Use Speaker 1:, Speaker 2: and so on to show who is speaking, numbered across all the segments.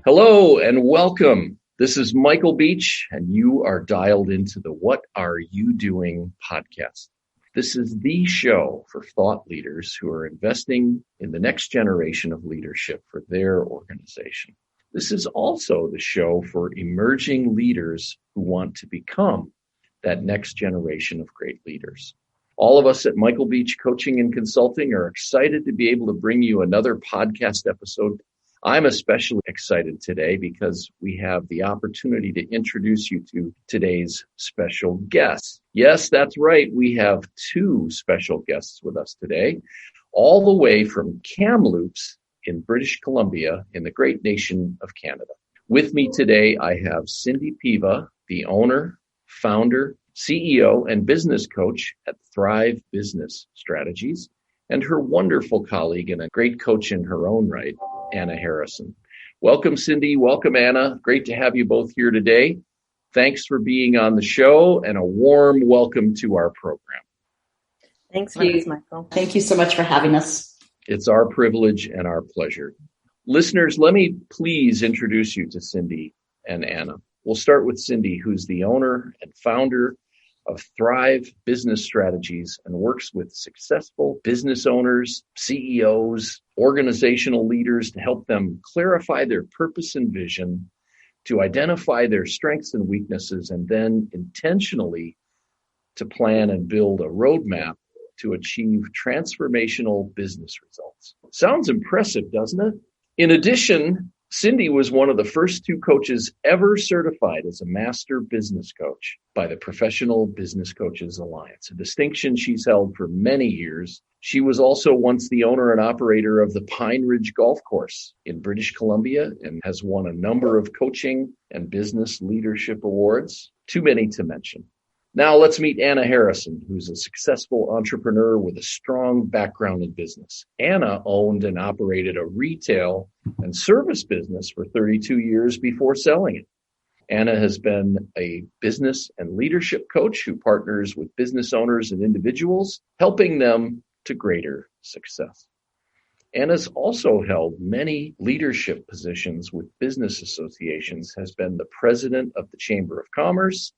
Speaker 1: Hello and welcome. This is Michael Beach, and you are dialed into the What Are You Doing podcast. This is the show for thought leaders who are investing in the next generation of leadership for their organization. This is also the show for emerging leaders who want to become that next generation of great leaders. All of us at Michael Beach Coaching and Consulting are excited to be able to bring you another podcast episode. I'm especially excited today because we have the opportunity to introduce you to today's special guest. Yes, that's right. We have two special guests with us today, all the way from Kamloops in British Columbia in the great nation of Canada. With me today, I have Cindy Piva, the owner, founder, CEO, and business coach at Thrive Business Strategies, and her wonderful colleague and a great coach in her own right, Anna Harrison. Welcome, Cindy. Welcome, Anna. Great to have you both here today. Thanks for being on the show, and a warm welcome to our program.
Speaker 2: Thanks, Michael.
Speaker 3: Thank you so much for having us.
Speaker 1: It's our privilege and our pleasure. Listeners, let me please introduce you to Cindy and Anna. We'll start with Cindy, who's the owner and founder of Thrive Business Strategies and works with successful business owners, CEOs, organizational leaders to help them clarify their purpose and vision, to identify their strengths and weaknesses, and then intentionally to plan and build a roadmap to achieve transformational business results. Sounds impressive, doesn't it? In addition, Cindy was one of the first two coaches ever certified as a master business coach by the Professional Business Coaches Alliance, a distinction she's held for many years. She was also once the owner and operator of the Pineridge Golf Course in British Columbia and has won a number of coaching and business leadership awards, too many to mention. Now let's meet Anna Harrison, who's a successful entrepreneur with a strong background in business. Anna owned and operated a retail and service business for 32 years before selling it. Anna has been a business and leadership coach who partners with business owners and individuals, helping them to greater success. Anna's also held many leadership positions with business associations, has been the president of the Chamber of Commerce,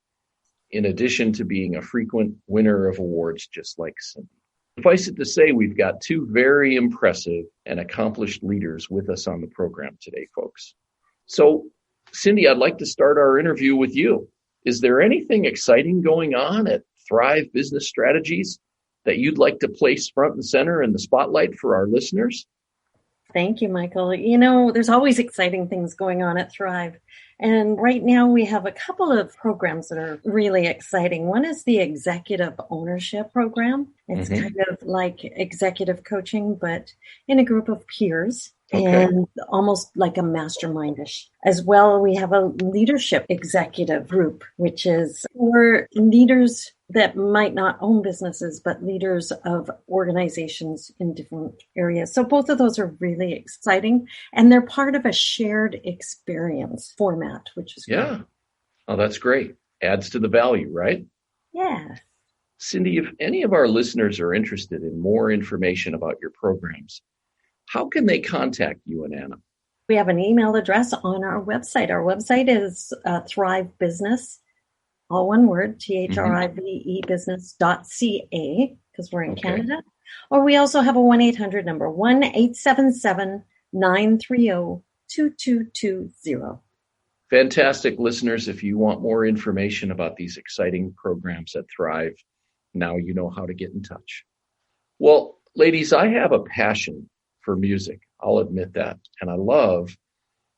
Speaker 1: in addition to being a frequent winner of awards just like Cindy. Suffice it to say, we've got two very impressive and accomplished leaders with us on the program today, folks. So, Cindy, I'd like to start our interview with you. Is there anything exciting going on at Thrive Business Strategies that you'd like to place front and center in the spotlight for our listeners?
Speaker 2: Thank you, Michael. There's always exciting things going on at Thrive. And right now we have a couple of programs that are really exciting. One is the Executive Ownership Program. It's kind of like executive coaching, but in a group of peers. Okay. And almost like a mastermindish. As well, we have a leadership executive group, which is for leaders that might not own businesses, but leaders of organizations in different areas. So both of those are really exciting, and they're part of a shared experience format, which is great.
Speaker 1: Yeah. Oh, that's great. Adds to the value, right?
Speaker 2: Yeah.
Speaker 1: Cindy, if any of our listeners are interested in more information about your programs, how can they contact you and Anna?
Speaker 2: We have an email address on our website. Our website is Thrive Business, all one word, THRIVE business.ca, because we're in Canada. Or we also have a 1-800 number, 1-877-930-2220.
Speaker 1: Fantastic, listeners. If you want more information about these exciting programs at Thrive, now you know how to get in touch. Well, ladies, I have a passion for music. I'll admit that. And I love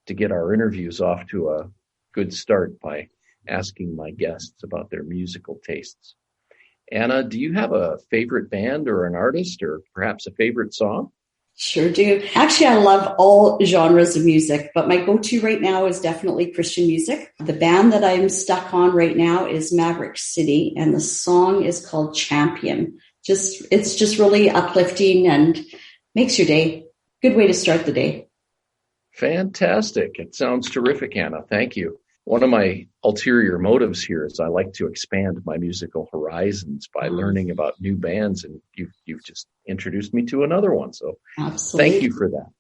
Speaker 1: to get our interviews off to a good start by asking my guests about their musical tastes. Anna, do you have a favorite band or an artist or perhaps a favorite song?
Speaker 3: Sure do. Actually, I love all genres of music, but my go-to right now is definitely Christian music. The band that I'm stuck on right now is Maverick City, and the song is called Champion. It's just really uplifting and makes your day. Good way to start the day.
Speaker 1: Fantastic. It sounds terrific, Anna. Thank you. One of my ulterior motives here is I like to expand my musical horizons by learning about new bands, and you've just introduced me to another one. So Absolutely. Thank you for that.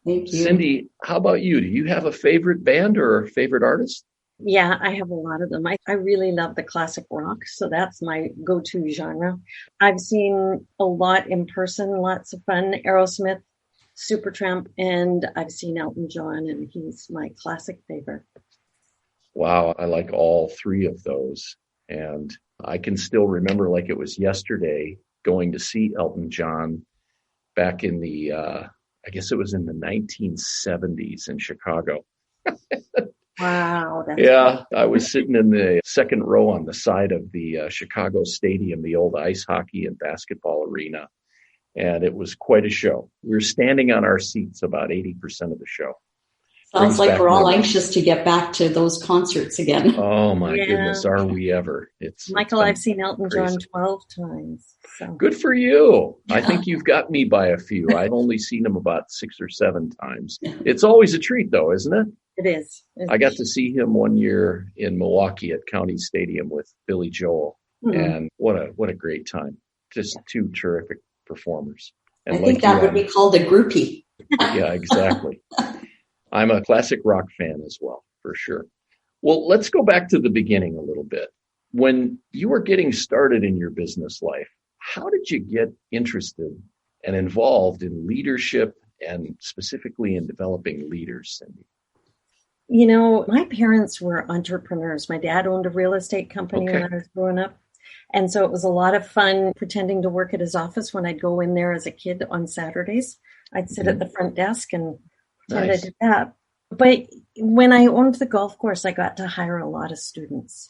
Speaker 3: Thank you.
Speaker 1: Cindy, how about you? Do you have a favorite band or a favorite artist?
Speaker 2: Yeah, I have a lot of them. I really love the classic rock, so that's my go-to genre. I've seen a lot in person, lots of fun. Aerosmith, Supertramp, and I've seen Elton John, and he's my classic favorite.
Speaker 1: Wow, I like all three of those. And I can still remember like it was yesterday going to see Elton John back in the, I guess it was in the 1970s in Chicago.
Speaker 2: Wow.
Speaker 1: Yeah, I was sitting in the second row on the side of the Chicago Stadium, the old ice hockey and basketball arena. And it was quite a show. We were standing on our seats about 80% of the show.
Speaker 3: Sounds like we're all anxious to get back to those concerts again.
Speaker 1: Oh my goodness, are we ever?
Speaker 2: Michael, I've seen Elton John 12 times. So.
Speaker 1: Good for you. Yeah. I think you've got me by a few. I've only seen him about 6 or 7 times. It's always a treat though, isn't it?
Speaker 2: It is.
Speaker 1: I got to see him one year in Milwaukee at County Stadium with Billy Joel. Mm-hmm. And what a great time. Just two terrific performers. And
Speaker 3: I think that would be called a groupie.
Speaker 1: Yeah, exactly. I'm a classic rock fan as well, for sure. Well, let's go back to the beginning a little bit. When you were getting started in your business life, how did you get interested and involved in leadership and specifically in developing leaders, Cindy?
Speaker 2: You know, my parents were entrepreneurs. My dad owned a real estate company when I was growing up. And so it was a lot of fun pretending to work at his office when I'd go in there as a kid on Saturdays. I'd sit at the front desk and pretend I did that. But when I owned the golf course, I got to hire a lot of students.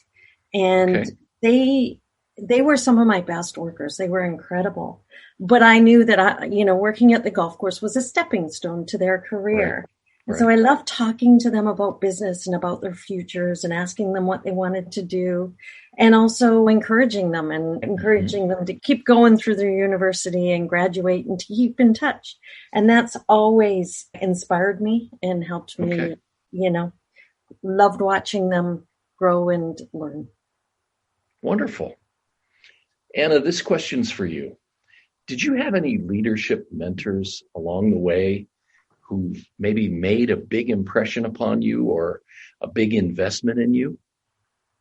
Speaker 2: And they were some of my best workers. They were incredible. But I knew that, working at the golf course was a stepping stone to their career. Right. So I loved talking to them about business and about their futures and asking them what they wanted to do and also encouraging them to keep going through their university and graduate and to keep in touch. And that's always inspired me and helped me, loved watching them grow and learn.
Speaker 1: Wonderful. Anna, this question's for you. Did you have any leadership mentors along the way who maybe made a big impression upon you or a big investment in you?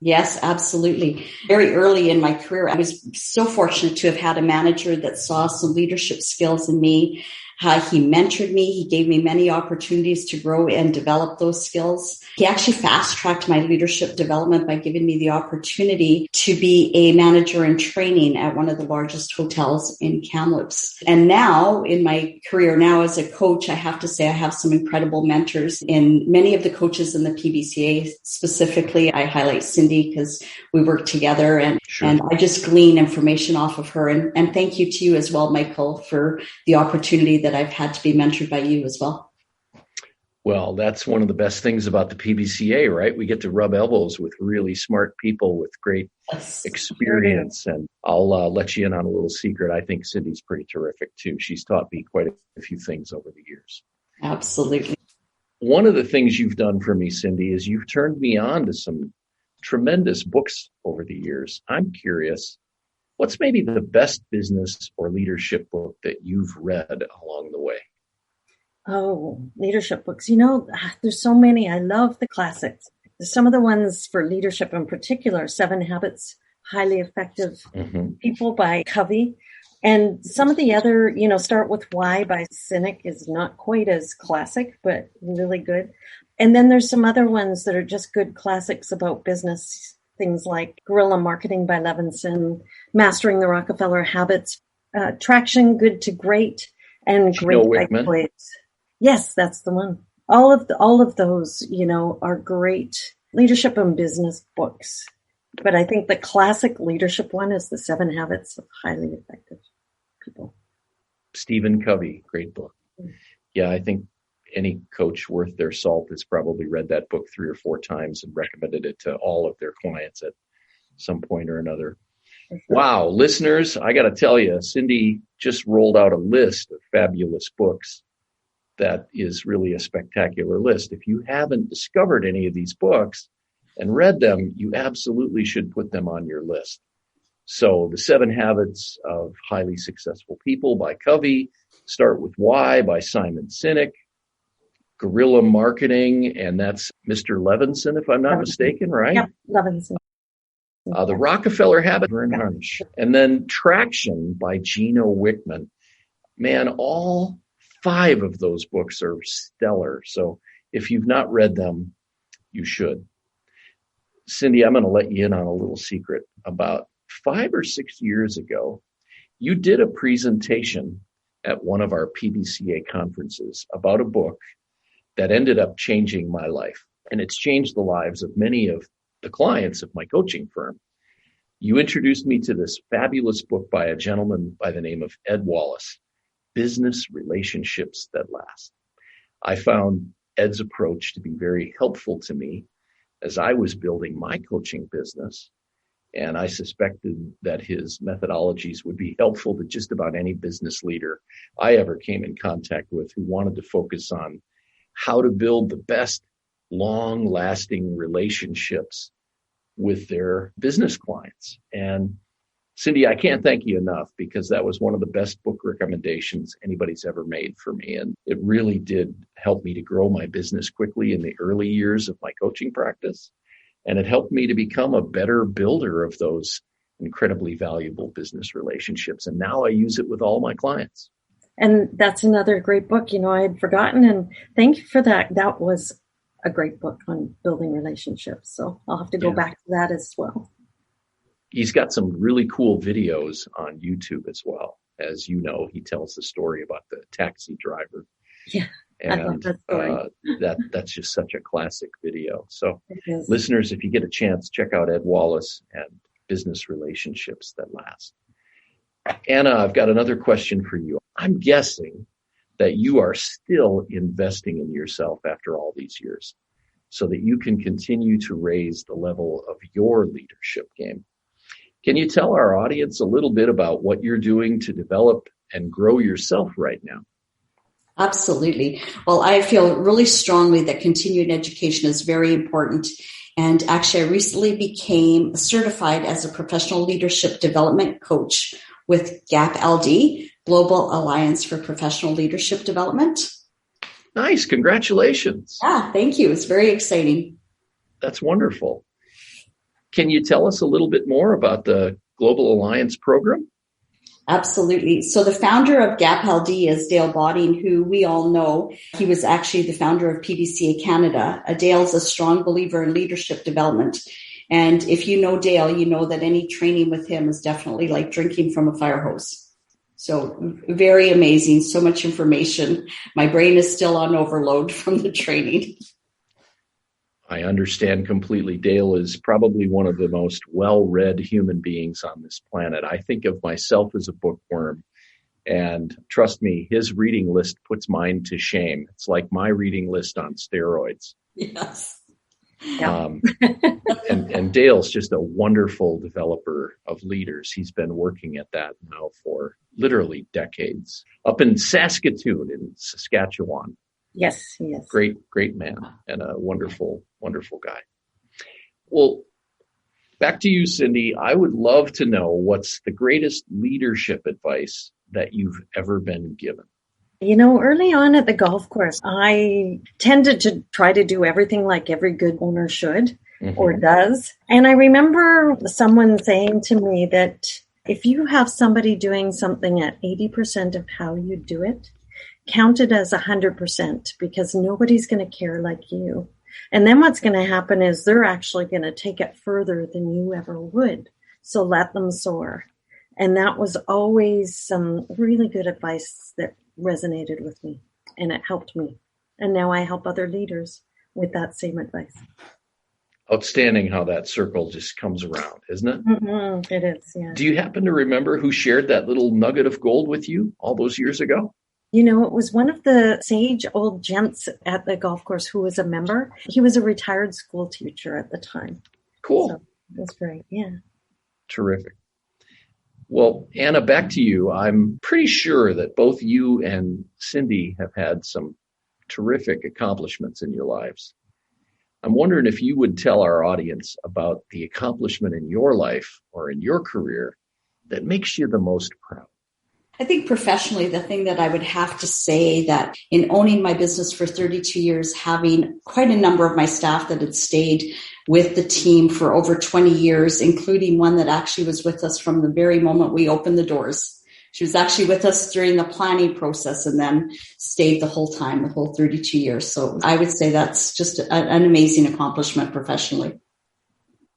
Speaker 3: Yes, absolutely. Very early in my career, I was so fortunate to have had a manager that saw some leadership skills in me. He mentored me. He gave me many opportunities to grow and develop those skills. He actually fast-tracked my leadership development by giving me the opportunity to be a manager in training at one of the largest hotels in Kamloops. And now, in my career now as a coach, I have to say I have some incredible mentors in many of the coaches in the PBCA. Specifically, I highlight Cindy because we work together and I just glean information off of her. And thank you to you as well, Michael, for the opportunity that I've had to be mentored by you as well.
Speaker 1: Well, that's one of the best things about the PBCA, right? We get to rub elbows with really smart people with great experience. And I'll let you in on a little secret. I think Cindy's pretty terrific too. She's taught me quite a few things over the years.
Speaker 3: Absolutely.
Speaker 1: One of the things you've done for me, Cindy, is you've turned me on to some tremendous books over the years. I'm curious, what's maybe the best business or leadership book that you've read along the way?
Speaker 2: Oh, leadership books. There's so many. I love the classics. Some of the ones for leadership in particular, 7 Habits, Highly Effective People by Covey. And some of the other, Start With Why by Sinek is not quite as classic, but really good. And then there's some other ones that are just good classics about business. Things like Guerrilla Marketing by Levinson, Mastering the Rockefeller Habits, Traction Good to Great, and Great by Blades. Yes, that's the one. All of those, are great leadership and business books. But I think the classic leadership one is the 7 Habits of Highly Effective People.
Speaker 1: Stephen Covey, great book. Yeah, I think any coach worth their salt has probably read that book 3 or 4 times and recommended it to all of their clients at some point or another. Wow, listeners, I got to tell you, Cindy just rolled out a list of fabulous books. That is really a spectacular list. If you haven't discovered any of these books and read them, you absolutely should put them on your list. So the 7 Habits of Highly Successful People by Covey, Start With Why by Simon Sinek, guerrilla marketing, and that's Mr. Levinson, if I'm not mistaken, right?
Speaker 2: Yep, Levinson.
Speaker 1: The Rockefeller Habit, and then Traction by Gino Wickman. Man, all 5 of those books are stellar. So if you've not read them, you should. Cindy, I'm going to let you in on a little secret. About 5 or 6 years ago, you did a presentation at one of our PBCA conferences about a book that ended up changing my life. And it's changed the lives of many of the clients of my coaching firm. You introduced me to this fabulous book by a gentleman by the name of Ed Wallace, Business Relationships That Last. I found Ed's approach to be very helpful to me as I was building my coaching business. And I suspected that his methodologies would be helpful to just about any business leader I ever came in contact with who wanted to focus on how to build the best long-lasting relationships with their business clients. And Cindy, I can't thank you enough, because that was one of the best book recommendations anybody's ever made for me. And it really did help me to grow my business quickly in the early years of my coaching practice. And it helped me to become a better builder of those incredibly valuable business relationships. And now I use it with all my clients.
Speaker 2: And that's another great book. I had forgotten, and thank you for that. That was a great book on building relationships. So I'll have to go back to that as well.
Speaker 1: He's got some really cool videos on YouTube as well. As you know, he tells the story about the taxi driver.
Speaker 2: Yeah.
Speaker 1: And
Speaker 2: I love that story.
Speaker 1: That's just such a classic video. So listeners, if you get a chance, check out Ed Wallace and Business Relationships That Last. Anna, I've got another question for you. I'm guessing that you are still investing in yourself after all these years so that you can continue to raise the level of your leadership game. Can you tell our audience a little bit about what you're doing to develop and grow yourself right now?
Speaker 3: Absolutely. Well, I feel really strongly that continuing education is very important. And actually, I recently became certified as a professional leadership development coach with GAP-LD, Global Alliance for Professional Leadership Development.
Speaker 1: Nice. Congratulations.
Speaker 3: Yeah, thank you. It's very exciting.
Speaker 1: That's wonderful. Can you tell us a little bit more about the Global Alliance program?
Speaker 3: Absolutely. So the founder of GAP-LD is Dale Bodding, who we all know. He was actually the founder of PBCA Canada. Dale's a strong believer in leadership development. And if you know Dale, you know that any training with him is definitely like drinking from a fire hose. So very amazing. So much information. My brain is still on overload from the training.
Speaker 1: I understand completely. Dale is probably one of the most well-read human beings on this planet. I think of myself as a bookworm, and trust me, his reading list puts mine to shame. It's like my reading list on steroids.
Speaker 3: Yes.
Speaker 1: And Dale's just a wonderful developer of leaders. He's been working at that now for literally decades, up in Saskatoon in Saskatchewan.
Speaker 2: Yes, he is.
Speaker 1: Great man and a wonderful, wonderful guy. Well, back to you, Cindy. I would love to know what's the greatest leadership advice that you've ever been given.
Speaker 2: Early on at the golf course, I tended to try to do everything like every good owner should or does. And I remember someone saying to me that if you have somebody doing something at 80% of how you do it, count it as 100% because nobody's going to care like you. And then what's going to happen is they're actually going to take it further than you ever would. So let them soar. And that was always some really good advice that resonated with me, and it helped me. And now I help other leaders with that same advice.
Speaker 3: Outstanding how that circle just comes around, isn't it?
Speaker 2: Mm-hmm. It is, yeah.
Speaker 1: Do you happen to remember who shared that little nugget of gold with you all those years ago?
Speaker 2: It was one of the sage old gents at the golf course who was a member. He was a retired school teacher at the time.
Speaker 1: Cool.
Speaker 2: So that's great, yeah.
Speaker 1: Terrific. Well, Anna, back to you. I'm pretty sure that both you and Cindy have had some terrific accomplishments in your lives. I'm wondering if you would tell our audience about the accomplishment in your life or in your career that makes you the most proud.
Speaker 3: I think professionally, the thing that I would have to say that in owning my business for 32 years, having quite a number of my staff that had stayed with the team for over 20 years, including one that actually was with us from the very moment we opened the doors. She was actually with us during the planning process and then stayed the whole time, the whole 32 years. So I would say that's just an amazing accomplishment professionally.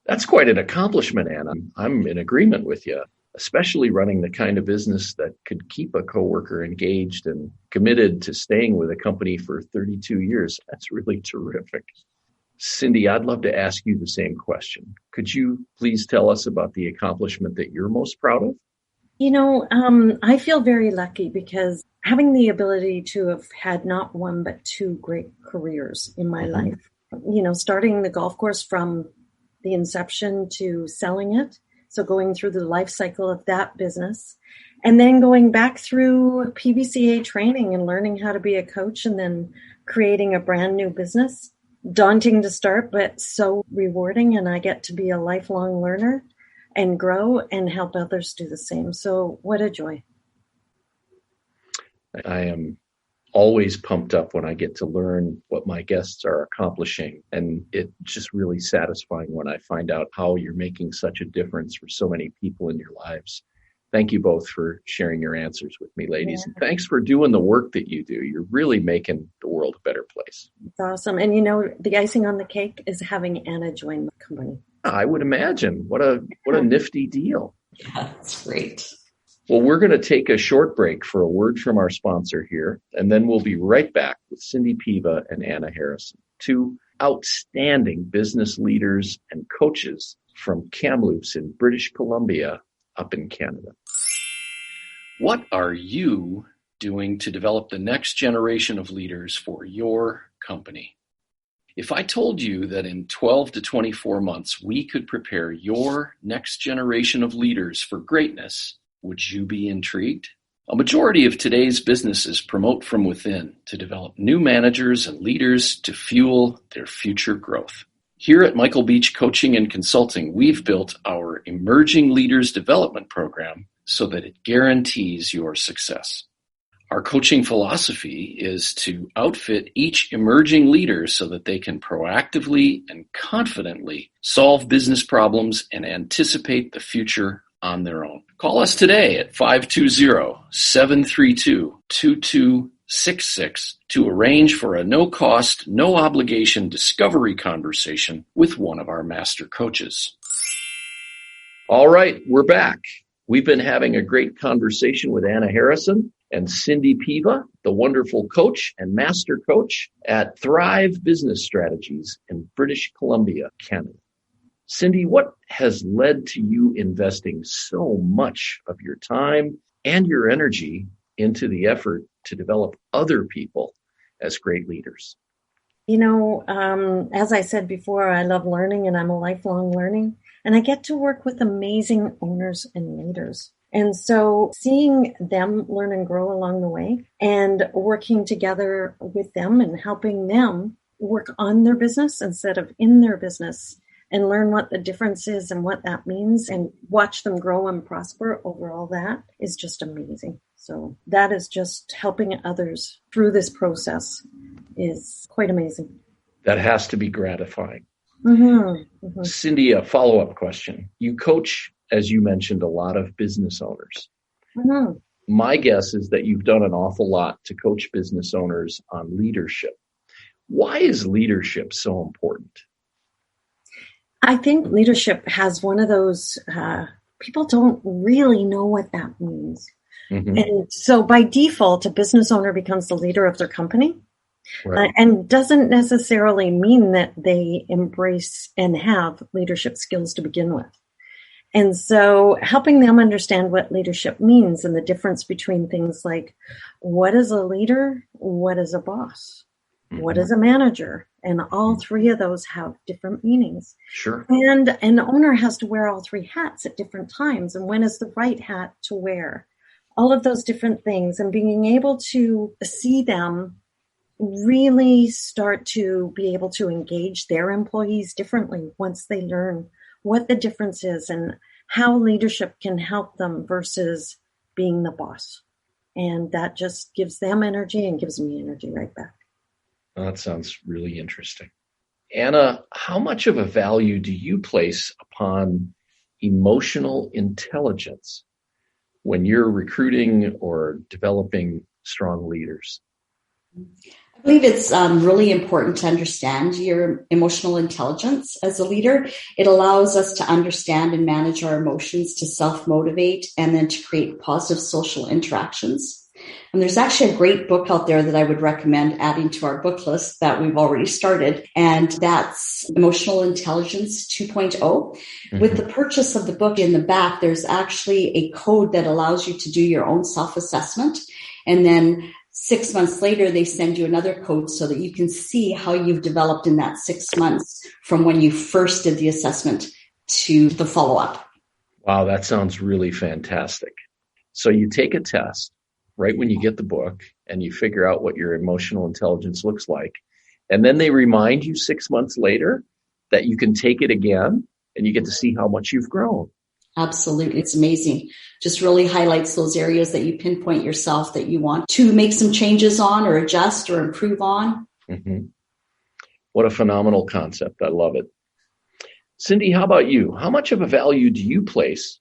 Speaker 1: That's quite an accomplishment, Anna. I'm in agreement with you, especially running the kind of business that could keep a coworker engaged and committed to staying with a company for 32 years. That's really terrific. Cindy, I'd love to ask you the same question. Could you please tell us about the accomplishment that you're most proud of?
Speaker 2: I feel very lucky because having the ability to have had not one, but two great careers in my life, starting the golf course from the inception to selling it. So going through the life cycle of that business and then going back through PBCA training and learning how to be a coach and then creating a brand new business. Daunting to start, but so rewarding. And I get to be a lifelong learner and grow and help others do the same. So what a joy.
Speaker 1: I am always pumped up when I get to learn what my guests are accomplishing. And it's just really satisfying when I find out how you're making such a difference for so many people in your lives. Thank you both for sharing your answers with me, ladies. Yeah. And thanks for doing the work that you do. You're really making the world a better place.
Speaker 2: It's awesome. And the icing on the cake is having Anna join the company.
Speaker 1: I would imagine. What a nifty deal.
Speaker 3: Yeah, that's great.
Speaker 1: Well, we're going to take a short break for a word from our sponsor here, and then we'll be right back with Cindy Piva and Anna Harrison, two outstanding business leaders and coaches from Kamloops in British Columbia up in Canada. What are you doing to develop the next generation of leaders for your company? If I told you that in 12 to 24 months, we could prepare your next generation of leaders for greatness, would you be intrigued? A majority of today's businesses promote from within to develop new managers and leaders to fuel their future growth. Here at Michael Beach Coaching and Consulting, we've built our Emerging Leaders Development Program so that it guarantees your success. Our coaching philosophy is to outfit each emerging leader so that they can proactively and confidently solve business problems and anticipate the future on their own. Call us today at 520-732-2266 to arrange for a no-cost, no-obligation discovery conversation with one of our master coaches. All right, we're back. We've been having a great conversation with Anna Harrison and Cindy Piva, the wonderful coach and master coach at Thrive Business Strategies in British Columbia, Canada. Cindy, what has led to you investing so much of your time and your energy into the effort to develop other people as great leaders?
Speaker 2: As I said before, I love learning and I'm a lifelong learning, and I get to work with amazing owners and leaders. And so seeing them learn and grow along the way and working together with them and helping them work on their business instead of in their business and learn what the difference is and what that means and watch them grow and prosper over all that is just amazing. So that is just helping others through this process is quite amazing.
Speaker 1: That has to be gratifying.
Speaker 2: Mm-hmm. Mm-hmm.
Speaker 1: Cindy, a follow-up question. You coach, as you mentioned, a lot of business owners.
Speaker 2: Mm-hmm.
Speaker 1: My guess is that you've done an awful lot to coach business owners on leadership. Why is leadership so important?
Speaker 2: I think leadership has one of those, people don't really know what that means.
Speaker 1: Mm-hmm.
Speaker 2: And so by default, a business owner becomes the leader of their company.
Speaker 1: Right.
Speaker 2: And doesn't necessarily mean that they embrace and have leadership skills to begin with. And so helping them understand what leadership means and the difference between things like what is a leader, what is a boss, what is a manager, and all three of those have different meanings.
Speaker 1: Sure.
Speaker 2: And an owner has to wear all three hats at different times. And when is the right hat to wear? All of those different things, and being able to see them really start to be able to engage their employees differently once they learn what the difference is and how leadership can help them versus being the boss. And that just gives them energy and gives me energy right back.
Speaker 1: That sounds really interesting. Anna, how much of a value do you place upon emotional intelligence when you're recruiting or developing strong leaders?
Speaker 3: I believe it's really important to understand your emotional intelligence as a leader. It allows us to understand and manage our emotions, to self-motivate, and then to create positive social interactions. And there's actually a great book out there that I would recommend adding to our book list that we've already started, and that's Emotional Intelligence 2.0. Mm-hmm. With the purchase of the book in the back, there's actually a code that allows you to do your own self-assessment. And then 6 months later, they send you another code so that you can see how you've developed in that 6 months from when you first did the assessment to the follow-up.
Speaker 1: Wow, that sounds really fantastic. So you take a test right when you get the book and you figure out what your emotional intelligence looks like. And then they remind you 6 months later that you can take it again and you get to see how much you've grown.
Speaker 3: Absolutely. It's amazing. Just really highlights those areas that you pinpoint yourself that you want to make some changes on or adjust or improve on.
Speaker 1: Mm-hmm. What a phenomenal concept. I love it. Cindy, how about you? How much of a value do you place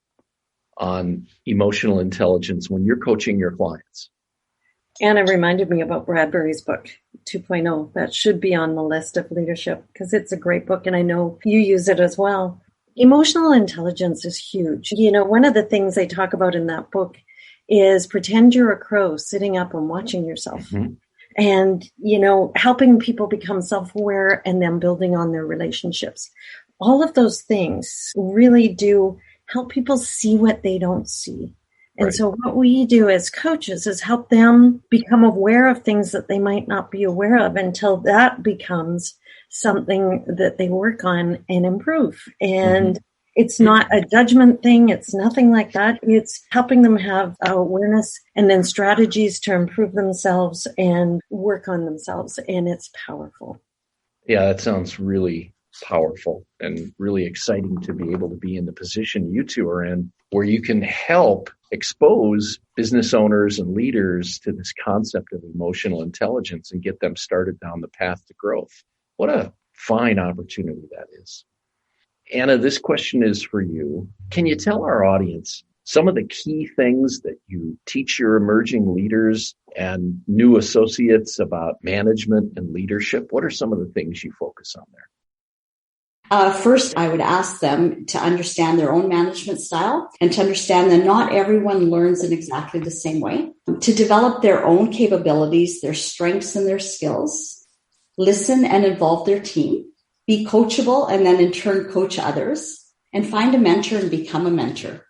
Speaker 1: on emotional intelligence when you're coaching your clients?
Speaker 2: Anna reminded me about Bradbury's book, 2.0. That should be on the list of leadership because it's a great book and I know you use it as well. Emotional intelligence is huge. You know, one of the things they talk about in that book is pretend you're a crow sitting up and watching yourself. Mm-hmm. And, you know, helping people become self-aware and then building on their relationships. All of those things really do help people see what they don't see. And right. So what we do as coaches is help them become aware of things that they might not be aware of until that becomes something that they work on and improve. And it's not a judgment thing. It's nothing like that. It's helping them have awareness and then strategies to improve themselves and work on themselves. And it's powerful.
Speaker 1: Yeah, that sounds really powerful and really exciting to be able to be in the position you two are in, where you can help expose business owners and leaders to this concept of emotional intelligence and get them started down the path to growth. What a fine opportunity that is. Anna, this question is for you. Can you tell our audience some of the key things that you teach your emerging leaders and new associates about management and leadership? What are some of the things you focus on there?
Speaker 3: First, I would ask them to understand their own management style and to understand that not everyone learns in exactly the same way. To develop their own capabilities, their strengths and their skills, listen and involve their team, be coachable and then in turn coach others, and find a mentor and become a mentor.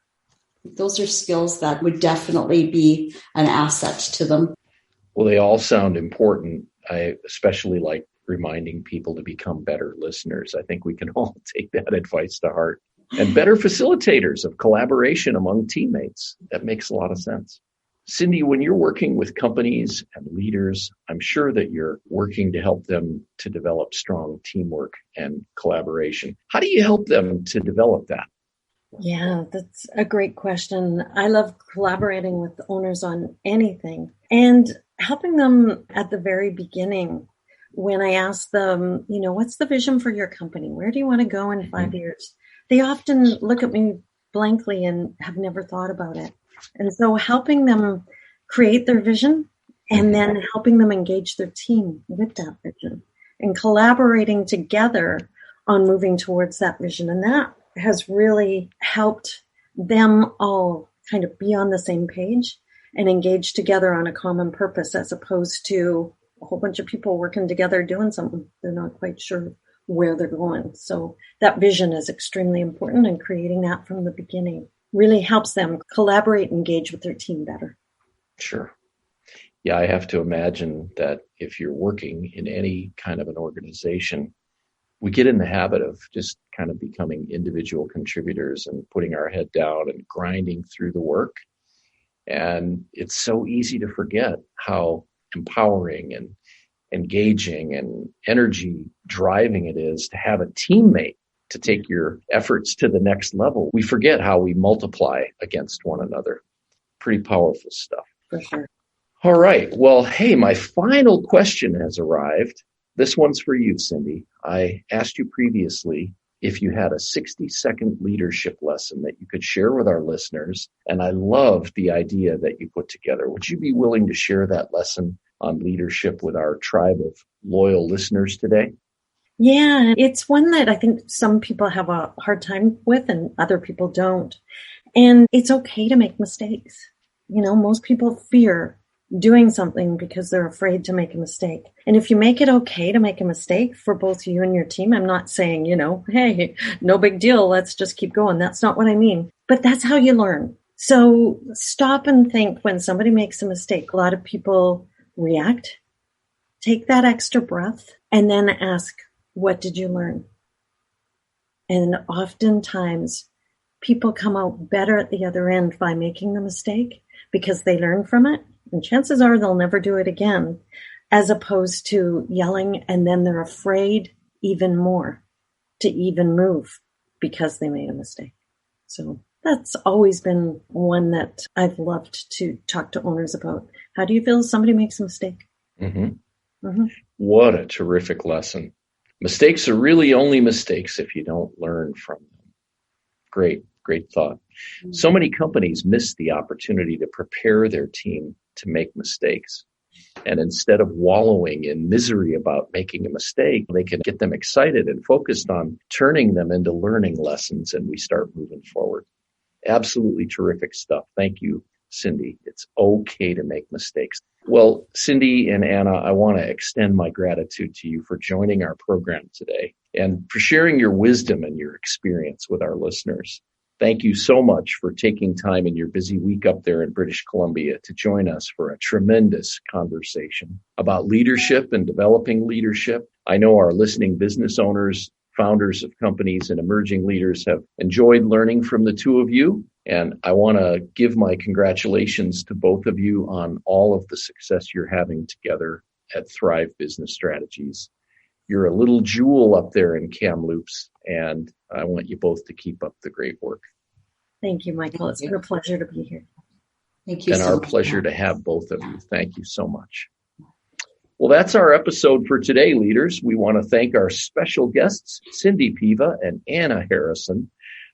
Speaker 3: Those are skills that would definitely be an asset to them.
Speaker 1: Well, they all sound important. I especially like reminding people to become better listeners. I think we can all take that advice to heart. And better facilitators of collaboration among teammates. That makes a lot of sense. Cindy, when you're working with companies and leaders, I'm sure that you're working to help them to develop strong teamwork and collaboration. How do you help them to develop that?
Speaker 2: Yeah, that's a great question. I love collaborating with owners on anything and helping them at the very beginning. When I ask them, you know, what's the vision for your company? Where do you want to go in 5 years? They often look at me blankly and have never thought about it. And so helping them create their vision and then helping them engage their team with that vision and collaborating together on moving towards that vision. And that has really helped them all kind of be on the same page and engage together on a common purpose as opposed to a whole bunch of people working together doing something. They're not quite sure where they're going. So that vision is extremely important, and creating that from the beginning really helps them collaborate and engage with their team better.
Speaker 1: Sure. Yeah, I have to imagine that if you're working in any kind of an organization, we get in the habit of just kind of becoming individual contributors and putting our head down and grinding through the work. And it's so easy to forget how empowering and engaging and energy driving it is to have a teammate to take your efforts to the next level. We forget how we multiply against one another. Pretty powerful stuff.
Speaker 2: for sure.
Speaker 1: All right. Well, hey, my final question has arrived. This one's for you, Cindy. I asked you previously if you had a 60-second leadership lesson that you could share with our listeners, and I love the idea that you put together. Would you be willing to share that lesson on leadership with our tribe of loyal listeners today?
Speaker 2: Yeah, it's one that I think some people have a hard time with and other people don't. And it's okay to make mistakes. You know, most people fear doing something because they're afraid to make a mistake. And if you make it okay to make a mistake for both you and your team, I'm not saying, hey, no big deal, let's just keep going. That's not what I mean. But that's how you learn. So stop and think when somebody makes a mistake. A lot of people react, take that extra breath, and then ask, what did you learn? And oftentimes people come out better at the other end by making the mistake because they learn from it. And chances are they'll never do it again, as opposed to yelling and then they're afraid even more to even move because they made a mistake. So that's always been one that I've loved to talk to owners about. How do you feel if somebody makes a mistake?
Speaker 1: Mm-hmm. Mm-hmm. What a terrific lesson. Mistakes are really only mistakes if you don't learn from them. Great thought. So many companies miss the opportunity to prepare their team to make mistakes. And instead of wallowing in misery about making a mistake, they can get them excited and focused on turning them into learning lessons, and we start moving forward. Absolutely terrific stuff. Thank you, Cindy. It's okay to make mistakes. Well, Cindy and Anna, I want to extend my gratitude to you for joining our program today and for sharing your wisdom and your experience with our listeners. Thank you so much for taking time in your busy week up there in British Columbia to join us for a tremendous conversation about leadership and developing leadership. I know our listening business owners, founders of companies, and emerging leaders have enjoyed learning from the two of you. And I want to give my congratulations to both of you on all of the success you're having together at Thrive Business Strategies. You're a little jewel up there in Kamloops, and I want you both to keep up the great work.
Speaker 2: Thank you, Michael. It's been a pleasure to be here.
Speaker 3: Thank you.
Speaker 1: And our pleasure to have both of you. Thank you so much. Well, that's our episode for today, leaders. We want to thank our special guests, Cindy Piva and Anna Harrison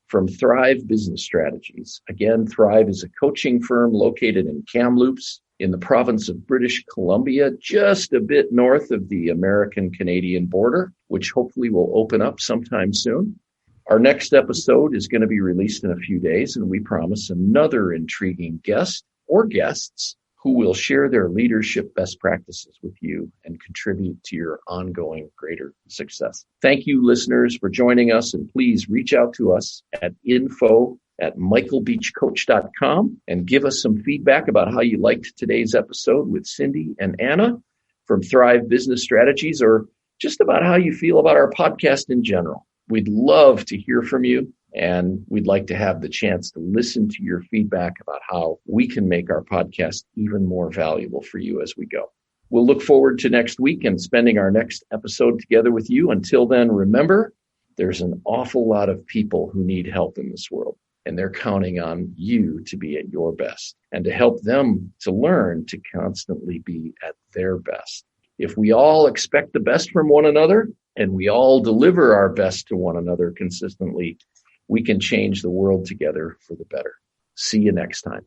Speaker 1: from Thrive Business Strategies. Again, Thrive is a coaching firm located in Kamloops in the province of British Columbia, just a bit north of the American-Canadian border, which hopefully will open up sometime soon. Our next episode is going to be released in a few days, and we promise another intriguing guest or guests who will share their leadership best practices with you and contribute to your ongoing greater success. Thank you, listeners, for joining us, and please reach out to us at info@michaelbeachcoach.com and give us some feedback about how you liked today's episode with Cindy and Anna from Thrive Business Strategies, or just about how you feel about our podcast in general. We'd love to hear from you, and we'd like to have the chance to listen to your feedback about how we can make our podcast even more valuable for you as we go. We'll look forward to next week and spending our next episode together with you. Until then, remember, there's an awful lot of people who need help in this world, and they're counting on you to be at your best and to help them to learn to constantly be at their best. If we all expect the best from one another and we all deliver our best to one another consistently, we can change the world together for the better. See you next time.